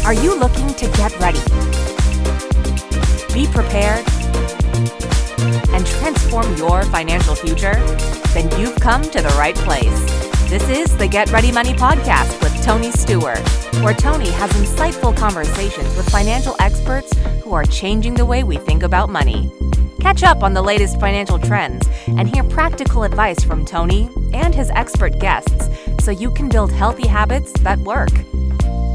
Are you looking to get ready, be prepared, and transform your financial future? Then you've come to the right place. This is the Get Ready Money podcast with Tony Stewart, where Tony has insightful conversations with financial experts who are changing the way we think about money. Catch up on the latest financial trends and hear practical advice from Tony and his expert guests so you can build healthy habits that work.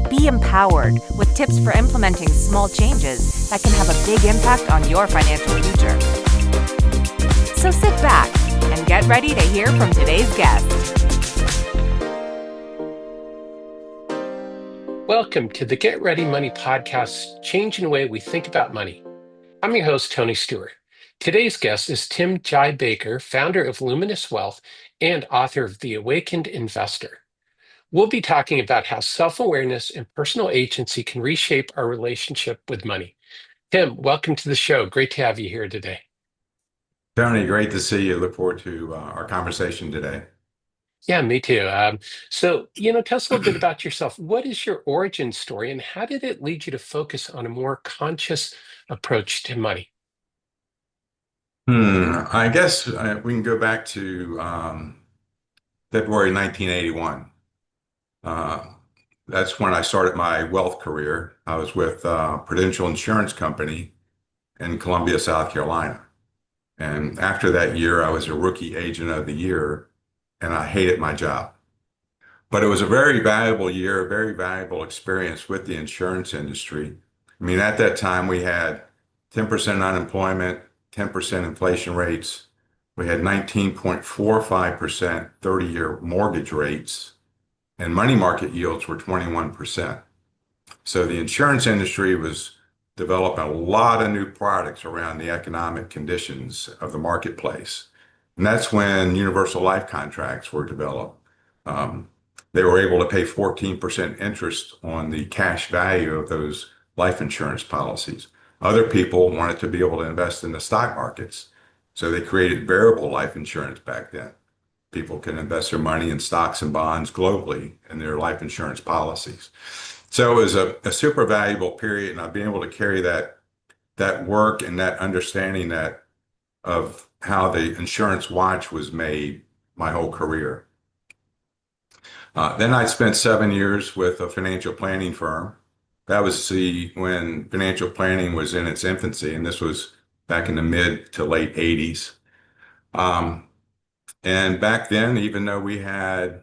Be empowered with tips for implementing small changes that can have a big impact on your financial future. So sit back and get ready to hear from today's guest. Welcome to the Get Ready Money podcast, changing the way we think about money. I'm your host, Tony Stewart. Today's guest is Tim Jai Baker, founder of Luminous Wealth and author of The Awakened Investor. We'll be talking about how self-awareness and personal agency can reshape our relationship with money. Tim, welcome to the show. Great to have you here today. Tony, great to see you. Look forward to our conversation today. Yeah, me too. Tell us a little bit about yourself. What is your origin story and how did it lead you to focus on a more conscious approach to money? I guess we can go back to February 1981. That's when I started my wealth career. I was with Prudential Insurance Company in Columbia, South Carolina. And after that year, I was a rookie agent of the year, and I hated my job. But it was a very valuable year, a very valuable experience with the insurance industry. I mean, at that time, we had 10% unemployment, 10% inflation rates. We had 19.45% 30-year mortgage rates, and money market yields were 21%. So the insurance industry was developing a lot of new products around the economic conditions of the marketplace. And that's when universal life contracts were developed. They were able to pay 14% interest on the cash value of those life insurance policies. Other people wanted to be able to invest in the stock markets. So they created variable life insurance back then. People can invest their money in stocks and bonds globally in their life insurance policies. So it was a super valuable period, and I've been able to carry that work and that understanding of how the insurance watch was made my whole career. Then I spent 7 years with a financial planning firm. That was when financial planning was in its infancy, and this was back in the mid to late 80s. And back then, even though we had,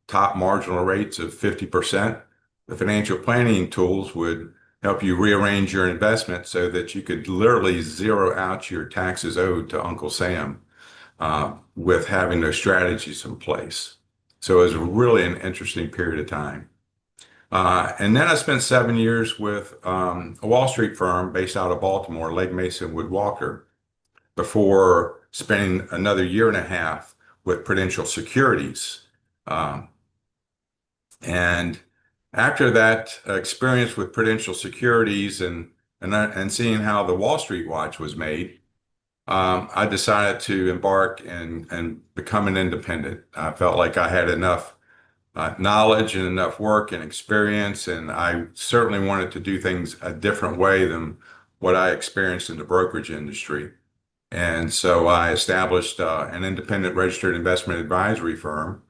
top marginal rates of 50%, the financial planning tools would help you rearrange your investment so that you could literally zero out your taxes owed to Uncle Sam with having those strategies in place. So it was really an interesting period of time. And then I spent 7 years with a Wall Street firm based out of Baltimore, Legg Mason Wood Walker, before spending another year and a half with Prudential Securities. And after that experience with Prudential Securities and seeing how the Wall Street watch was made, I decided to embark and become an independent. I felt like I had enough knowledge and enough work and experience, and I certainly wanted to do things a different way than what I experienced in the brokerage industry. And so I established an independent registered investment advisory firm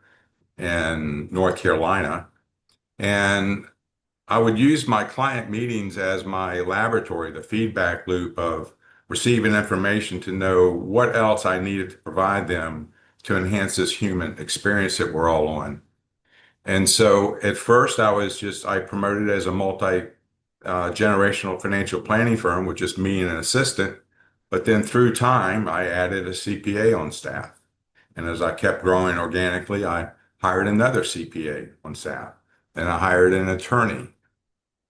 in North Carolina. And I would use my client meetings as my laboratory, the feedback loop of receiving information to know what else I needed to provide them to enhance this human experience that we're all on. And so at first I promoted as a multi-generational financial planning firm with just me and an assistant. But then through time, I added a CPA on staff. And as I kept growing organically, I hired another CPA on staff. Then I hired an attorney.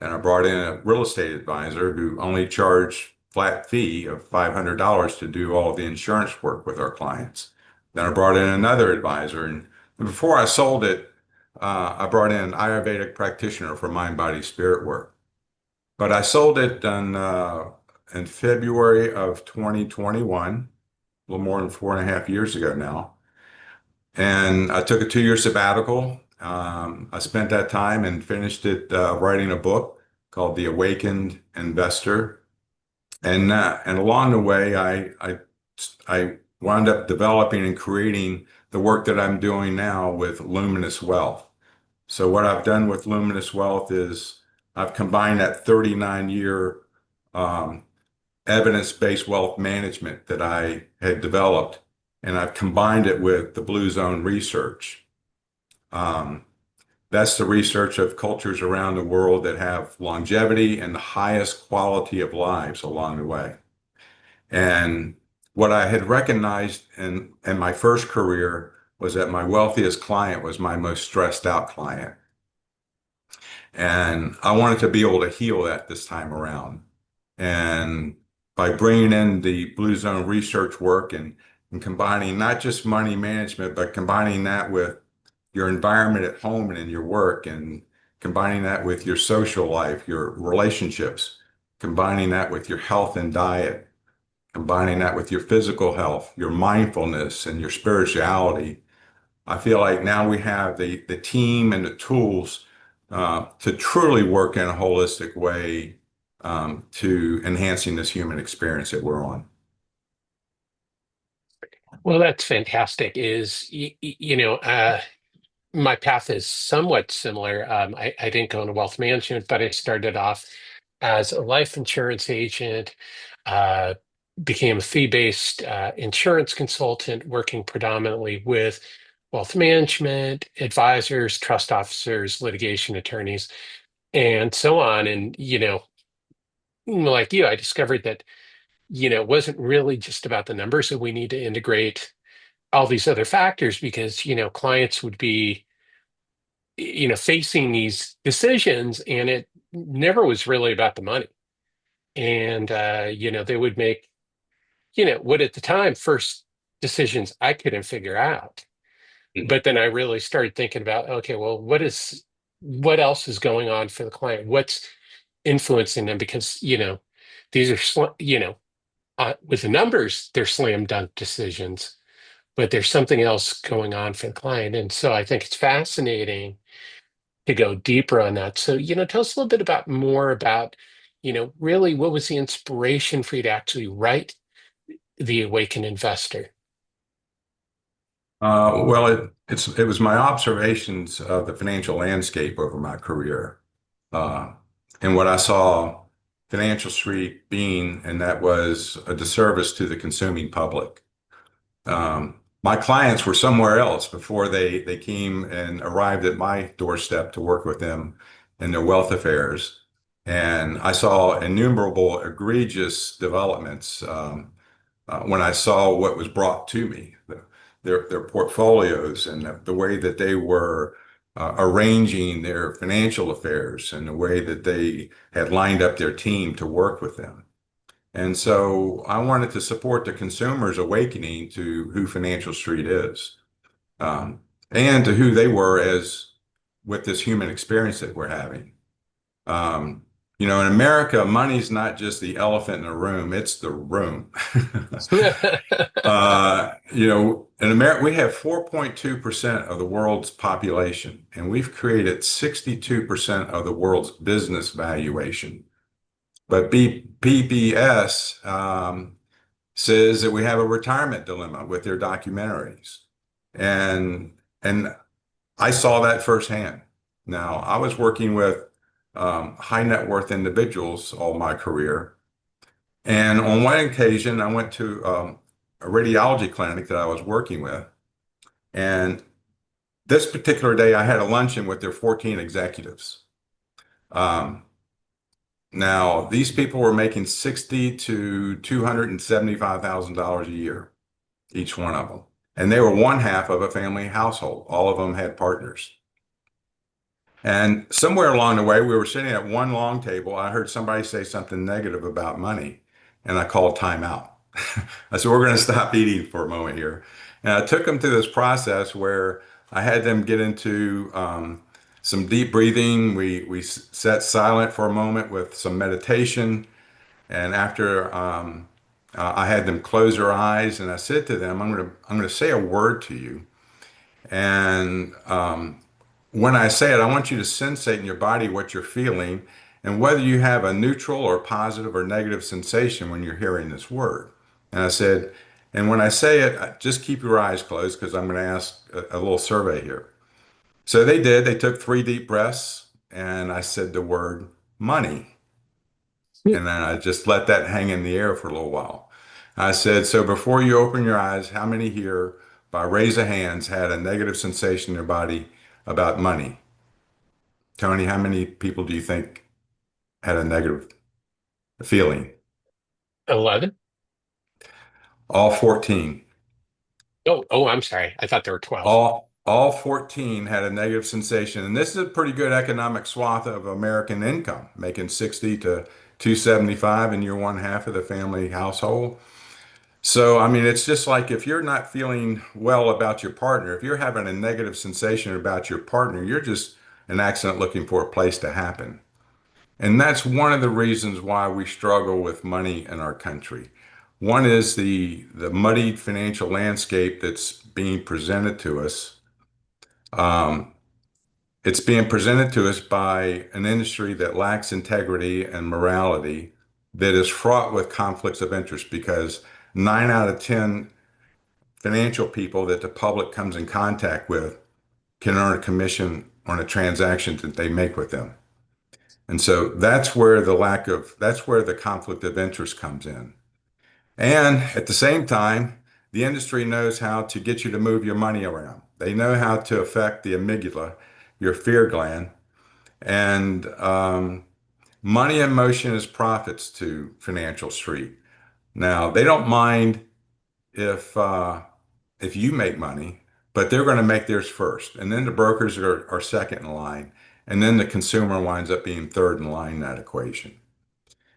And I brought in a real estate advisor who only charged flat fee of $500 to do all the insurance work with our clients. Then I brought in another advisor. And before I sold it, I brought in an Ayurvedic practitioner for mind, body, spirit work. But I sold it in February of 2021, a little more than 4.5 years ago now. And I took a 2-year sabbatical. I spent that time and finished it writing a book called The Awakened Investor. And along the way, I wound up developing and creating the work that I'm doing now with Luminous Wealth. So what I've done with Luminous Wealth is I've combined that 39-year um, evidence-based wealth management that I had developed, and I've combined it with the Blue Zone research. Um, that's the research of cultures around the world that have longevity and the highest quality of lives along the way. And what I had recognized in my first career was that my wealthiest client was my most stressed out client. And I wanted to be able to heal that this time around. And by bringing in the Blue Zone research work and combining not just money management, but combining that with your environment at home and in your work, and combining that with your social life, your relationships, combining that with your health and diet, combining that with your physical health, your mindfulness, and your spirituality, I feel like now we have the team and the tools to truly work in a holistic way to enhancing this human experience that we're on. Well, that's fantastic. My path is somewhat similar. I didn't go into wealth management, but I started off as a life insurance agent, uh, became a fee-based insurance consultant, working predominantly with wealth management, advisors, trust officers, litigation attorneys, and so on. And, like you, I discovered that, it wasn't really just about the numbers, that we need to integrate all these other factors because, clients would be facing these decisions, and it never was really about the money. And, they would make, what at the time, first decisions I couldn't figure out. But then I really started thinking about, okay, well, what else is going on for the client? What's influencing them? Because, these are, with the numbers, they're slam dunk decisions, but there's something else going on for the client. And so I think it's fascinating to go deeper on that. So, tell us a little bit more about, really what was the inspiration for you to actually write The Awakened Investor? Well, it was my observations of the financial landscape over my career, uh, and what I saw Financial Street being, and that was a disservice to the consuming public. My clients were somewhere else before they came and arrived at my doorstep to work with them in their wealth affairs. And I saw innumerable egregious developments when I saw what was brought to me, their portfolios and the way that they were arranging their financial affairs and the way that they had lined up their team to work with them. And so I wanted to support the consumers awakening to who Financial Street is, and to who they were as with this human experience that we're having. Um, in America, money's not just the elephant in the room, it's the room. In America, we have 4.2% of the world's population, and we've created 62% of the world's business valuation. But PBS says that we have a retirement dilemma with their documentaries. And I saw that firsthand. Now, I was working with high net worth individuals all my career. And on one occasion, I went to a radiology clinic that I was working with. And this particular day, I had a luncheon with their 14 executives. Now, these people were making $60,000 to $275,000 a year, each one of them. And they were one half of a family household. All of them had partners. And somewhere along the way, we were sitting at one long table. I heard somebody say something negative about money, and I called time out. I said, we're going to stop eating for a moment here. And I took them through this process where I had them get into some deep breathing. We sat silent for a moment with some meditation. And after I had them close their eyes, and I said to them, I'm going to say a word to you. And when I say it, I want you to sensate in your body what you're feeling. and whether you have a neutral or positive or negative sensation when you're hearing this word. And I said, and when I say it, just keep your eyes closed because I'm going to ask a little survey here. So they did. They took 3 deep breaths, and I said the word money. And then I just let that hang in the air for a little while. I said, so before you open your eyes, how many here, by raise of hands, had a negative sensation in their body about money? Tony, how many people do you think had a negative feeling? 11? All 14. Oh, I'm sorry. I thought there were 12. All 14 had a negative sensation. And this is a pretty good economic swath of American income, making 60 to 275, and you're one half of the family household. So, I mean, it's just like if you're not feeling well about your partner, if you're having a negative sensation about your partner, you're just an accident looking for a place to happen. And that's one of the reasons why we struggle with money in our country. One is the muddied financial landscape that's being presented to us. Um, it's being presented to us by an industry that lacks integrity and morality, that is fraught with conflicts of interest because 9 out of 10 financial people that the public comes in contact with can earn a commission on a transaction that they make with them. And so that's where the conflict of interest comes in. And at the same time, the industry knows how to get you to move your money around. They know how to affect the amygdala, your fear gland. And money in motion is profits to Financial Street. Now, they don't mind if uh, if you make money, but they're going to make theirs first. And then the brokers are second in line. And then the consumer winds up being third in line in that equation.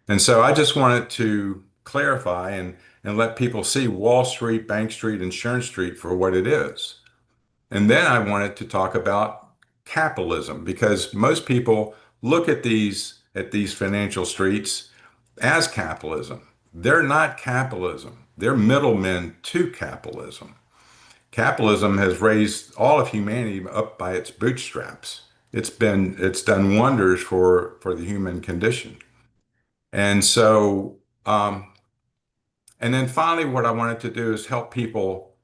And so I just wanted to clarify and let people see Wall Street, Bank Street, Insurance Street for what it is. And then I wanted to talk about capitalism because most people look at these financial streets as capitalism. They're not capitalism. They're middlemen to capitalism. Capitalism has raised all of humanity up by its bootstraps. It's done wonders for the human condition. And so, and then finally, what I wanted to do is help people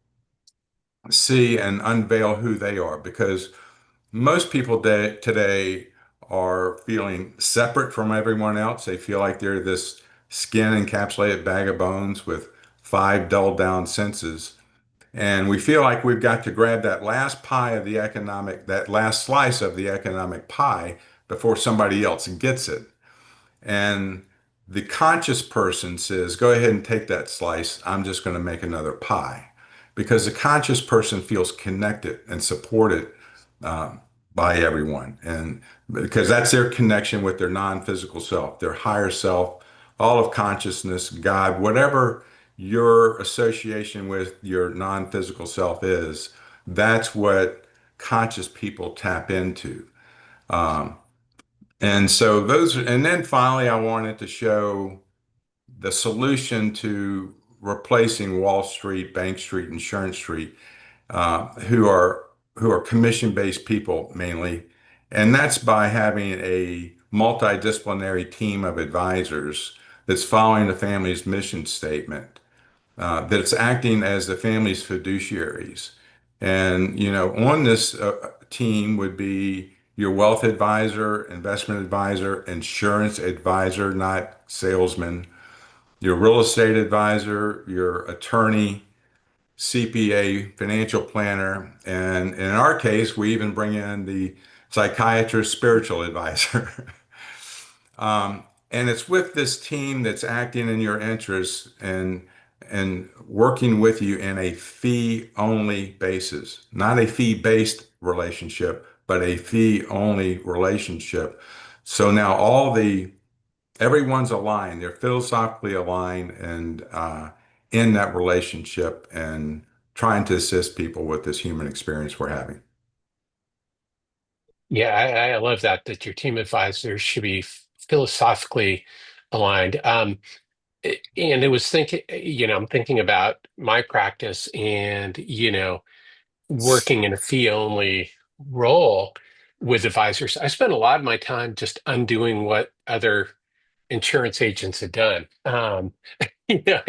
see and unveil who they are because most people today are feeling separate from everyone else. They feel like they're this skin encapsulated bag of bones with 5 dulled down senses. And we feel like we've got to grab that last pie of the economic, that last slice of the economic pie before somebody else gets it. And the conscious person says, go ahead and take that slice. I'm just going to make another pie. Because the conscious person feels connected and supported um, by everyone. And because that's their connection with their non-physical self, their higher self, all of consciousness, God, whatever your association with your non-physical self is, that's what conscious people tap into. Um, and so and then finally, I wanted to show the solution to replacing Wall Street, Bank Street, Insurance Street, who are commission-based people mainly, and that's by having a multidisciplinary team of advisors that's following the family's mission statement, that's acting as the family's fiduciaries. And, you know, on this team would be your wealth advisor, investment advisor, insurance advisor, not salesman, your real estate advisor, your attorney, CPA, financial planner, and in our case, we even bring in the psychiatrist, spiritual advisor. And it's with this team that's acting in your interests and working with you in a fee-only basis, not a fee-based relationship, but a fee-only relationship. So now everyone's aligned, they're philosophically aligned and in that relationship and trying to assist people with this human experience we're having. Yeah, I love that your team advisors should be philosophically aligned. And it was thinking, I'm thinking about my practice and, working in a fee only role. with advisors. I spent a lot of my time just undoing what other insurance agents had done. I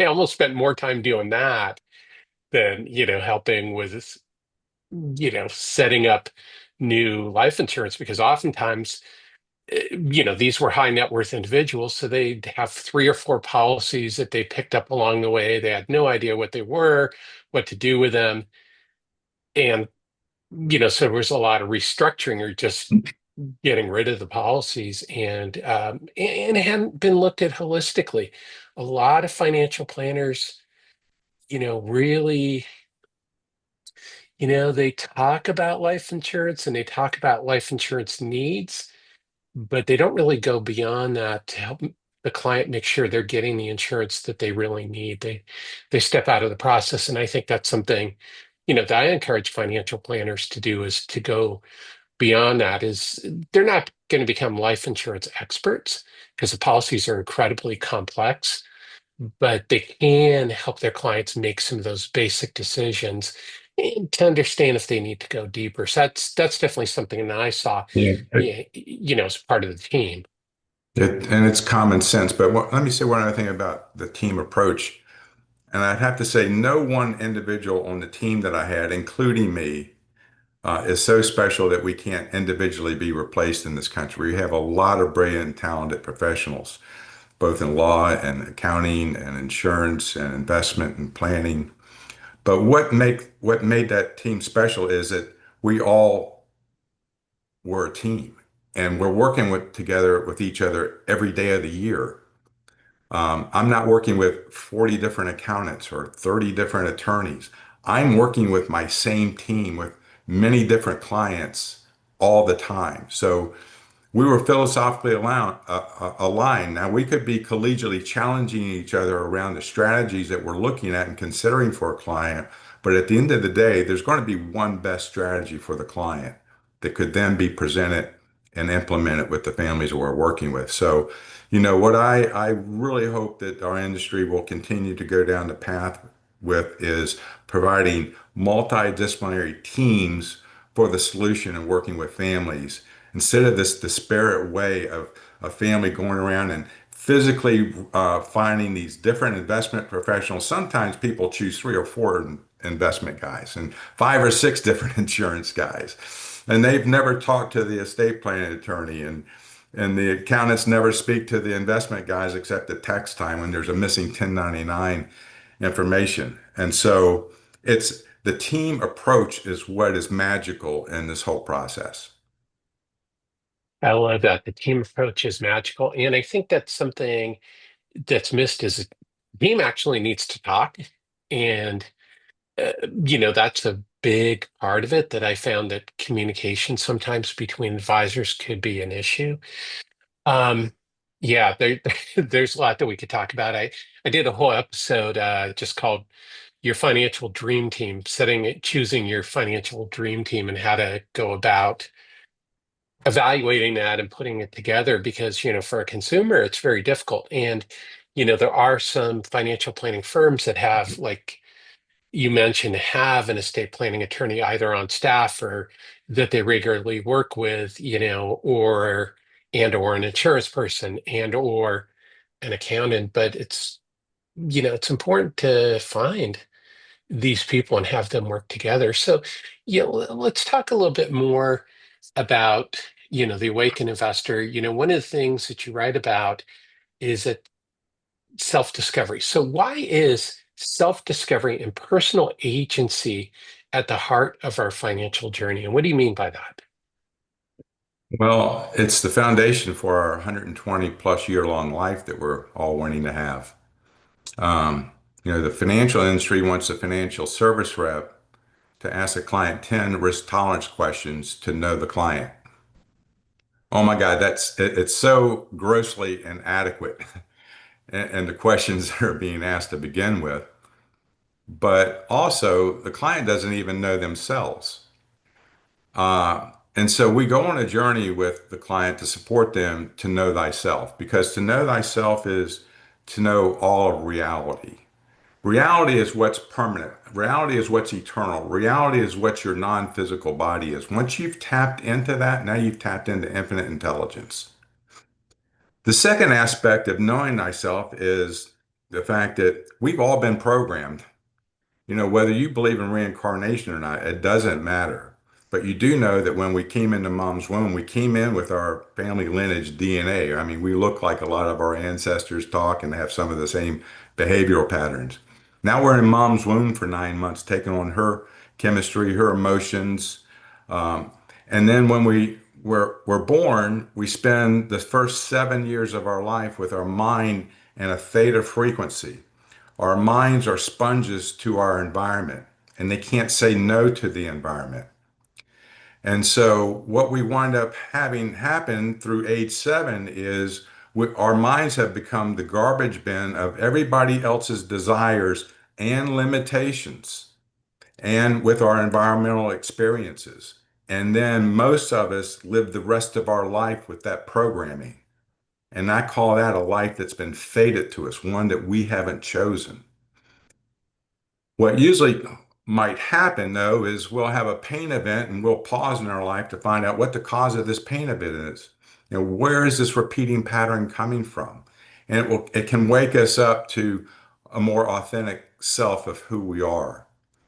almost spent more time doing that than, helping with, setting up new life insurance because oftentimes, these were high net worth individuals. So they'd have three or four policies that they picked up along the way. They had no idea what they were, what to do with them. And, so there was a lot of restructuring or just getting rid of the policies and it hadn't been looked at holistically. A lot of financial planners, really, they talk about life insurance and they talk about life insurance needs, but they don't really go beyond that to help the client make sure they're getting the insurance that they really need. They step out of the process, and I think that's something, that I encourage financial planners to do is to go beyond that. Is they're not going to become life insurance experts because the policies are incredibly complex, but they can help their clients make some of those basic decisions and to understand if they need to go deeper. So that's definitely something that I saw, Yeah. yeah, as part of the team. And it's common sense. But let me say one other thing about the team approach. And I'd have to say, no one individual on the team that I had, including me, is so special that we can't individually be replaced in this country. We have a lot of brilliant, talented professionals, both in law and accounting and insurance and investment and planning. But what made that team special is that we all were a team, and we're working together with each other every day of the year. I'm not working with 40 different accountants or 30 different attorneys. I'm working with my same team with many different clients all the time. So we were philosophically aligned. Now, we could be collegially challenging each other around the strategies that we're looking at and considering for a client. But at the end of the day, there's going to be one best strategy for the client that could then be presented and implemented with the families we're working with. So, what I really hope that our industry will continue to go down the path with is providing multidisciplinary teams for the solution and working with families instead of this disparate way of a family going around and physically finding these different investment professionals. Sometimes people choose three or four investment guys and five or six different insurance guys, and they've never talked to the estate planning attorney, and the accountants never speak to the investment guys except at tax time when there's a missing 1099 information. And so it's the team approach is what is magical in this whole process. I love that. The team approach is magical. And I think that's something that's missed is the team actually needs to talk. And, that's a big part of it that I found that communication sometimes between advisors could be an issue. Um, yeah, there's a lot that we could talk about. I did a whole episode just called Your Financial Dream Team, choosing your financial dream team and how to go about evaluating that and putting it together because, for a consumer, it's very difficult. And, there are some financial planning firms that have, like you mentioned, have an estate planning attorney either on staff or that they regularly work with, or an insurance person or an accountant. But it's important to find these people and have them work together. So, let's talk a little bit more about, the awakened investor. One of the things that you write about is that self-discovery. So why is self-discovery and personal agency at the heart of our financial journey? And what do you mean by that? Well, it's the foundation for our 120 plus year long life that we're all wanting to have. The financial industry wants a financial service rep to ask a client 10 risk tolerance questions to know the client. Oh my God, it's so grossly inadequate. And the questions that are being asked to begin with. But also, the client doesn't even know themselves. And so we go on a journey with the client to support them to know thyself, because to know thyself is to know all of reality. Reality is what's permanent. Reality is what's eternal. Reality is what your non-physical body is. Once you've tapped into that, now you've tapped into infinite intelligence. The second aspect of knowing thyself is the fact that we've all been programmed. Whether you believe in reincarnation or not, it doesn't matter. But you do know that when we came into mom's womb, we came in with our family lineage DNA. I mean, we look like a lot of our ancestors talk and have some of the same behavioral patterns. Now we're in mom's womb for 9 months, taking on her chemistry, her emotions. Um, and then when we're born, we spend the first 7 years of our life with our mind in a theta frequency. Our minds are sponges to our environment, and they can't say no to the environment. And so, what we wind up having happen through age 7 is our minds have become the garbage bin of everybody else's desires and limitations, and with our environmental experiences. And then most of us live the rest of our life with that programming. And I call that a life that's been fated to us, one that we haven't chosen. What usually might happen, though, is we'll have a pain event and we'll pause in our life to find out what the cause of this pain event is. Where is this repeating pattern coming from? And it can wake us up to a more authentic self of who we are.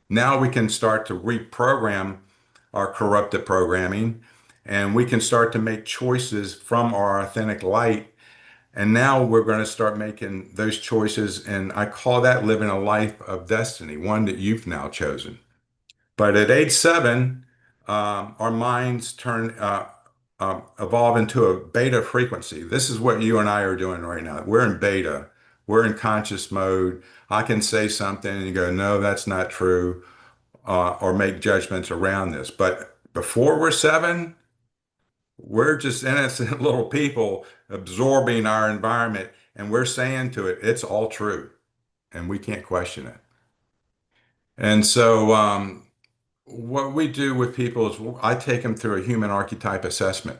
Now we can start to reprogram our corrupted programming, and we can start to make choices from our authentic light. And now we're going to start making those choices. And I call that living a life of destiny, one that you've now chosen. But at age 7, our minds evolve into a beta frequency. This is what you and I are doing right now. We're in beta. We're in conscious mode. I can say something and you go, no, that's not true, or make judgments around this. But before we're 7, we're just innocent little people absorbing our environment, and we're saying to it, it's all true, and we can't question it. And so, what we do with people is I take them through a human archetype assessment.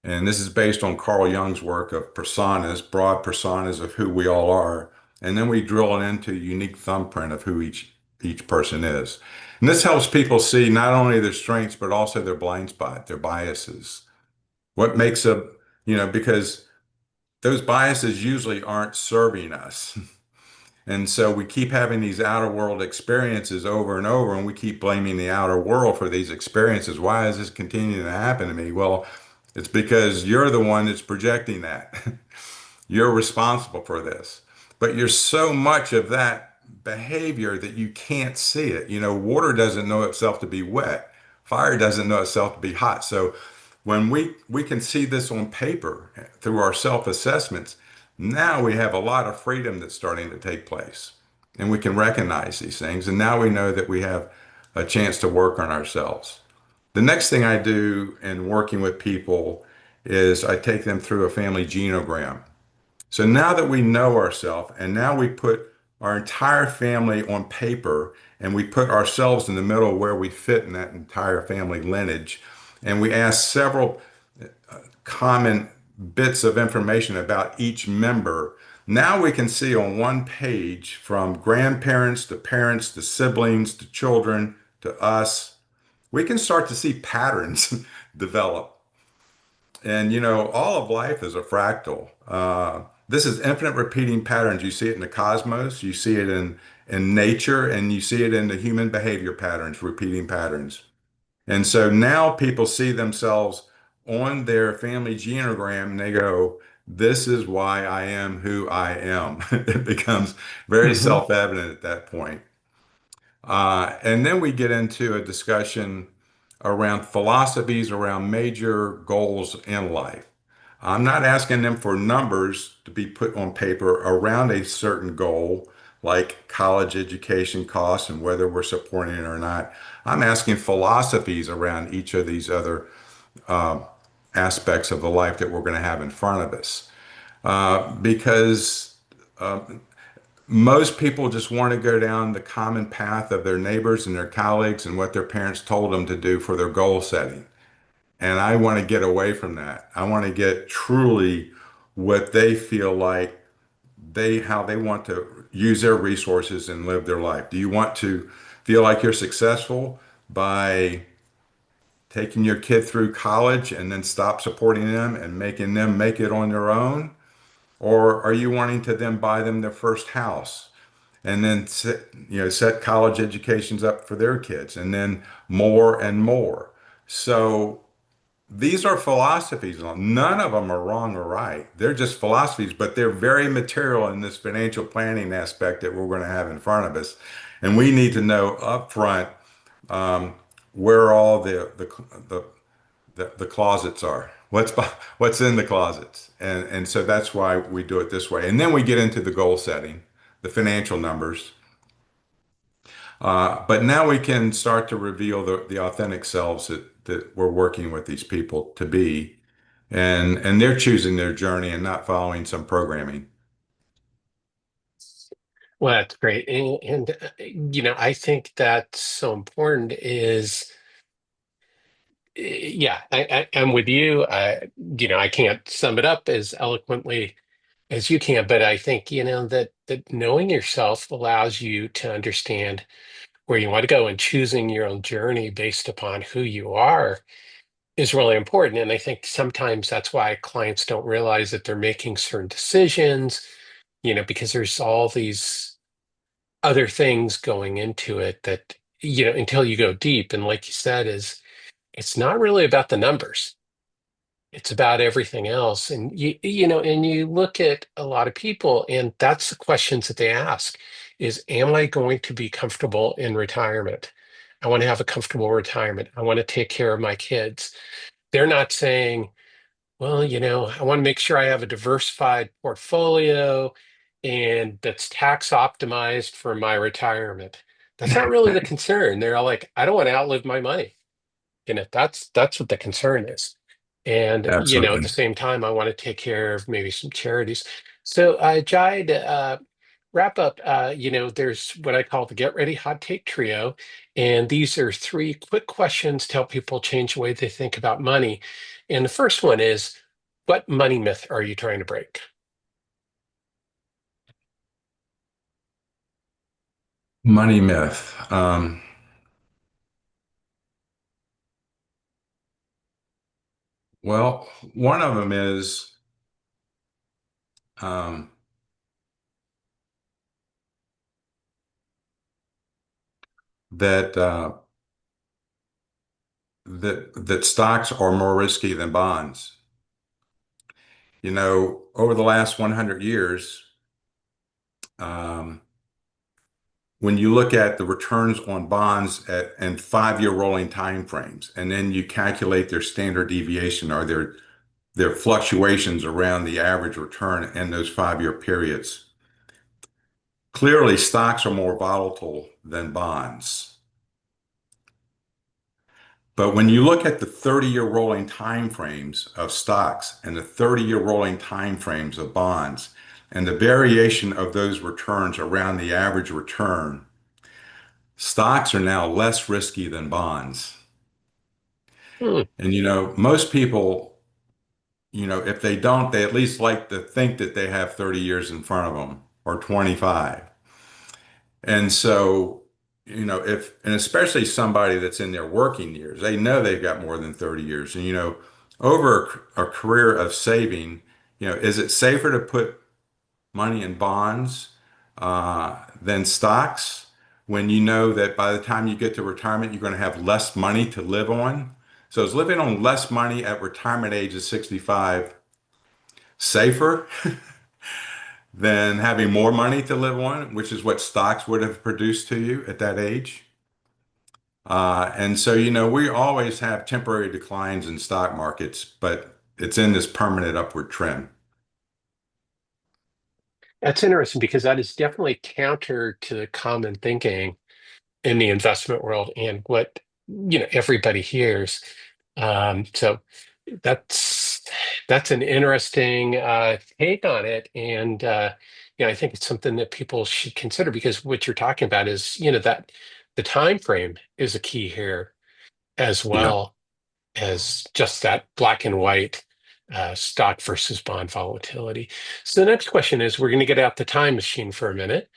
And this is based on Carl Jung's work of personas, broad personas of who we all are. And then we drill it into a unique thumbprint of who each person is. And this helps people see not only their strengths, but also their blind spot, their biases. What makes because those biases usually aren't serving us. And so we keep having these outer world experiences over and over, and we keep blaming the outer world for these experiences. Why is this continuing to happen to me? Well, it's because you're the one that's projecting that. You're responsible for this. But you're so much of that behavior that you can't see it. Water doesn't know itself to be wet. Fire doesn't know itself to be hot. So when we can see this on paper through our self-assessments, now we have a lot of freedom that's starting to take place. And we can recognize these things. And now we know that we have a chance to work on ourselves. The next thing I do in working with people is I take them through a family genogram. So now that we know ourselves, and now we put our entire family on paper, and we put ourselves in the middle where we fit in that entire family lineage, and we ask several common bits of information about each member. Now we can see on one page, from grandparents to parents to siblings to children to us, we can start to see patterns develop. And all of life is a fractal. This is infinite repeating patterns. You see it in the cosmos, you see it in nature, and you see it in the human behavior patterns, repeating patterns. And so now people see themselves on their family genogram and they go, this is why I am who I am. It becomes very self-evident at that point. And then we get into a discussion around philosophies around major goals in life. I'm not asking them for numbers to be put on paper around a certain goal, like college education costs and whether we're supporting it or not. I'm asking philosophies around each of these other aspects of the life that we're going to have in front of us. Because most people just want to go down the common path of their neighbors and their colleagues and what their parents told them to do for their goal setting. And I want to get away from that. I want to get truly what they feel like how they want to, use their resources and live their life? Do you want to feel like you're successful by taking your kid through college and then stop supporting them and making them make it on their own? Or are you wanting to then buy them their first house and then set college educations up for their kids and then more and more? So these are philosophies. None of them are wrong or right. They're just philosophies, but they're very material in this financial planning aspect that we're going to have in front of us. And we need to know upfront um, where all the closets are. What's in the closets, and so that's why we do it this way. And then we get into the goal setting, the financial numbers. But now we can start to reveal the authentic selves that we're working with these people to be, and they're choosing their journey and not following some programming. Well, that's great. I think that's so important is, yeah, I'm with you. I can't sum it up as eloquently as you can, but I think, that knowing yourself allows you to understand where you want to go, and choosing your own journey based upon who you are is really important. And I think sometimes that's why clients don't realize that they're making certain decisions, because there's all these other things going into it that, until you go deep. And like you said, it's not really about the numbers. It's about everything else. And and you look at a lot of people, and that's the questions that they ask is, am I going to be comfortable in retirement? I want to have a comfortable retirement. I want to take care of my kids. They're not saying, well, I want to make sure I have a diversified portfolio and that's tax optimized for my retirement. That's not really the concern. They're all like, I don't want to outlive my money. That's what the concern is. And, at the Absolutely. same time, I want to take care of maybe some charities. So, Jai, to wrap up, there's what I call the Get Ready Hot Take Trio. And these are three quick questions to help people change the way they think about money. And the first one is, what money myth are you trying to break? Money myth. Well, one of them is um, that that stocks are more risky than bonds. Over the last 100 years, um, when you look at the returns on bonds and 5-year rolling time frames, and then you calculate their standard deviation or their fluctuations around the average return in those 5-year periods, clearly stocks are more volatile than bonds. But when you look at the 30-year rolling time frames of stocks and the 30-year rolling time frames of bonds, and the variation of those returns around the average return, stocks are now less risky than bonds. Hmm. And most people, if they don't, they at least like to think that they have 30 years in front of them or 25. And so, and especially somebody that's in their working years, they know they've got more than 30 years. And, over a career of saving, is it safer to put money in bonds than stocks when you know that by the time you get to retirement, you're going to have less money to live on? So is living on less money at retirement age of 65 safer than having more money to live on, which is what stocks would have produced to you at that age? And so, we always have temporary declines in stock markets, but it's in this permanent upward trend. That's interesting because that is definitely counter to the common thinking in the investment world and what everybody hears. So that's that's an interesting take on it, and I think it's something that people should consider because what you're talking about is that the time frame is a key here as Yeah. well as just that black and white. stock versus bond volatility. So the next question is, we're going to get out the time machine for a minute.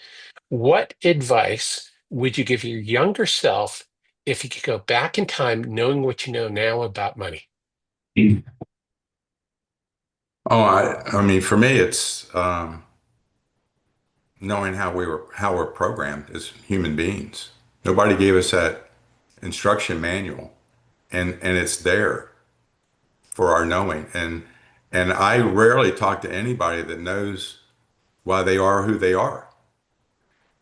What advice would you give your younger self if you could go back in time knowing what you know now about money? Oh, I mean, for me, it's knowing how we're programmed as human beings. Nobody gave us that instruction manual, and it's there for our knowing. And I rarely talk to anybody that knows why they are who they are.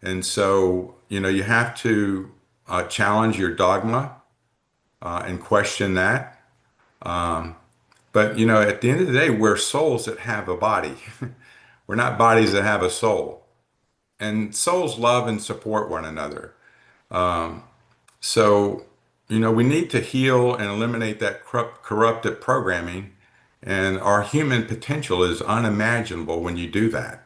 And so, you have to challenge your dogma and question that. But at the end of the day, we're souls that have a body. We're not bodies that have a soul. And souls love and support one another. So, we need to heal and eliminate that corrupted programming. And our human potential is unimaginable when you do that.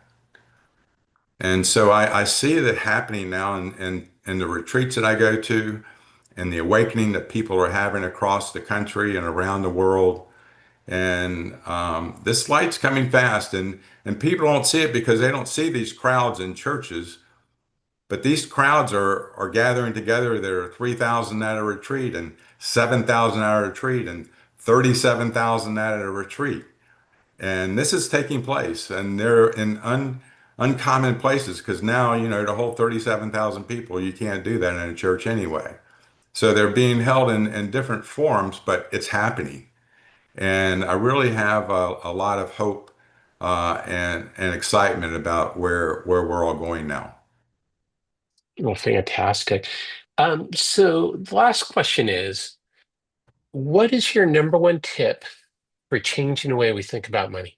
And so I see that happening now in the retreats that I go to and the awakening that people are having across the country and around the world. And this light's coming fast, and people don't see it because they don't see these crowds in churches. But these crowds are gathering together. There are 3,000 at a retreat and 7,000 at a retreat and 37,000 at a retreat. And this is taking place, and they're in uncommon places because now, to hold 37,000 people, you can't do that in a church anyway. So they're being held in different forms, but it's happening. And I really have a lot of hope and excitement about where we're all going now. Well, fantastic. So the last question is, what is your number one tip for changing the way we think about money?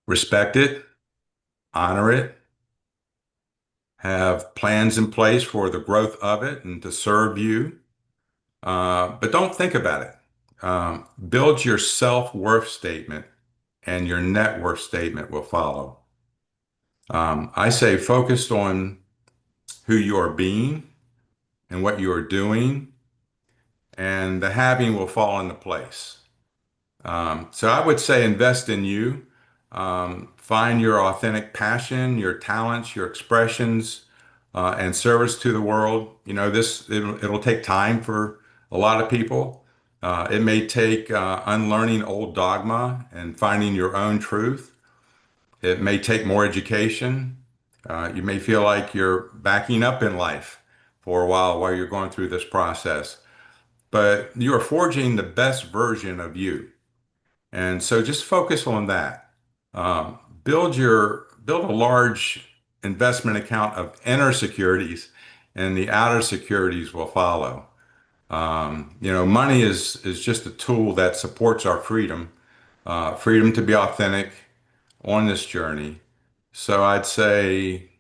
Respect it, honor it, have plans in place for the growth of it and to serve you. But don't think about it. Build your self-worth statement and your net worth statement will follow. I say focused on who you are being and what you are doing, and the having will fall into place. So I would say invest in you. Find your authentic passion, your talents, your expressions, and service to the world. It'll take time for a lot of people. It may take unlearning old dogma and finding your own truth. It may take more education. You may feel like you're backing up in life for a while you're going through this process, but you are forging the best version of you. And so just focus on that. Um, build a large investment account of inner securities, and the outer securities will follow. Money is just a tool that supports our freedom, freedom to be authentic on this journey. So I'd say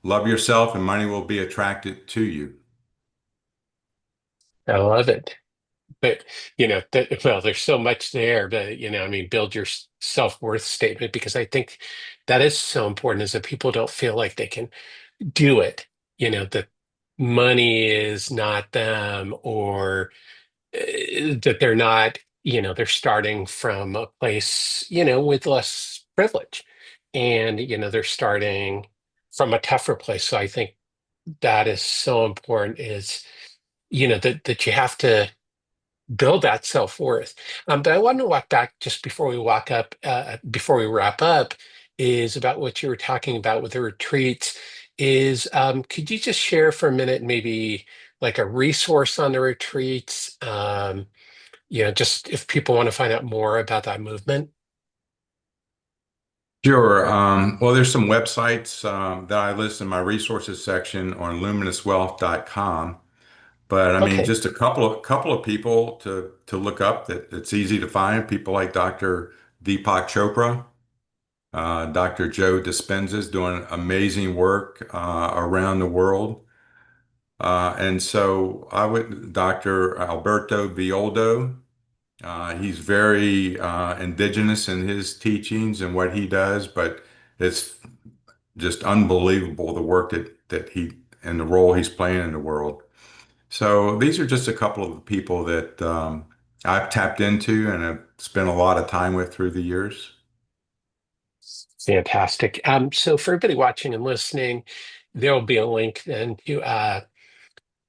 love yourself, and money will be attracted to you. I love it. But, well, there's so much there, but, I mean, build your self-worth statement, because I think that is so important, is that people don't feel like they can do it, that money is not them, or that they're not, they're starting from a place, with less privilege, and, they're starting from a tougher place. So I think that is so important, is, that you have to build that self-worth. But I want to walk back just before we wrap up, is about what you were talking about with the retreats. Could you just share for a minute, maybe like a resource on the retreats? Just if people want to find out more about that movement. Sure. Well, there's some websites that I list in my resources section on luminouswealth.com. But I mean, Okay. just a couple of people to look up that it's easy to find. People like Dr. Deepak Chopra, Dr. Joe Dispenza is doing amazing work around the world. And so Dr. Alberto Violdo, he's very indigenous in his teachings and what he does, but it's just unbelievable the work that he and the role he's playing in the world. So these are just a couple of the people that I've tapped into and have spent a lot of time with through the years. Fantastic. So for everybody watching and listening, there will be a link then to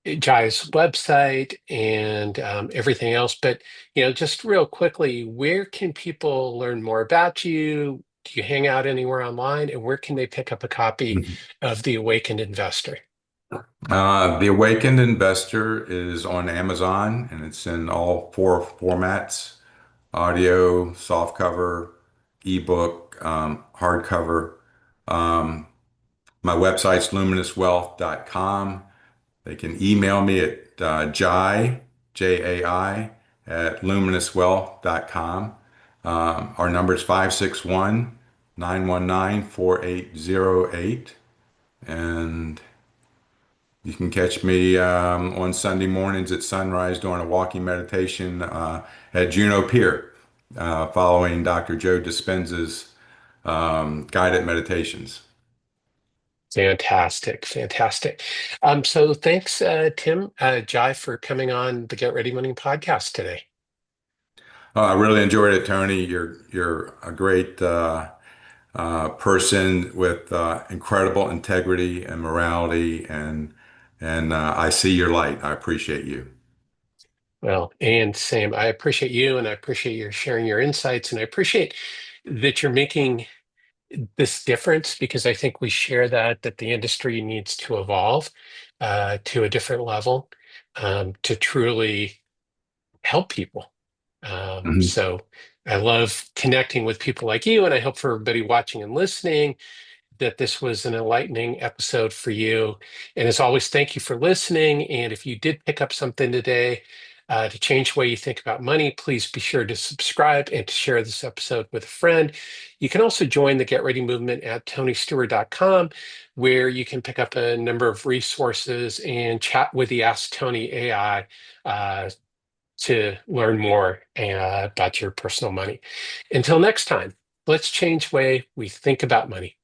Jai's website and everything else. But just real quickly, where can people learn more about you? Do you hang out anywhere online? And where can they pick up a copy of The Awakened Investor? The Awakened Investor is on Amazon and it's in all four formats: audio, softcover, ebook, hardcover. Um, my website's luminouswealth.com. They can email me at Jai, at luminouswealth.com. Our number is 561-919-4808. And you can catch me on Sunday mornings at sunrise doing a walking meditation at Juneau Pier, following Dr. Joe Dispenza's guided meditations. Fantastic, fantastic. So thanks, Tim, Jai, for coming on the Get Ready Money podcast today. I really enjoyed it, Tony. You're a great person with incredible integrity and morality, and I see your light. I appreciate you. Well, and Sam, I appreciate you and I appreciate your sharing your insights and I appreciate that you're making this difference because I think we share that the industry needs to evolve to a different level to truly help people. Mhm. So I love connecting with people like you, and I hope for everybody watching and listening that this was an enlightening episode for you. And as always, thank you for listening. And if you did pick up something today to change the way you think about money, please be sure to subscribe and to share this episode with a friend. You can also join the Get Ready movement at tonystewart.com, where you can pick up a number of resources and chat with the Ask Tony AI to learn more about your personal money. Until next time, let's change the way we think about money.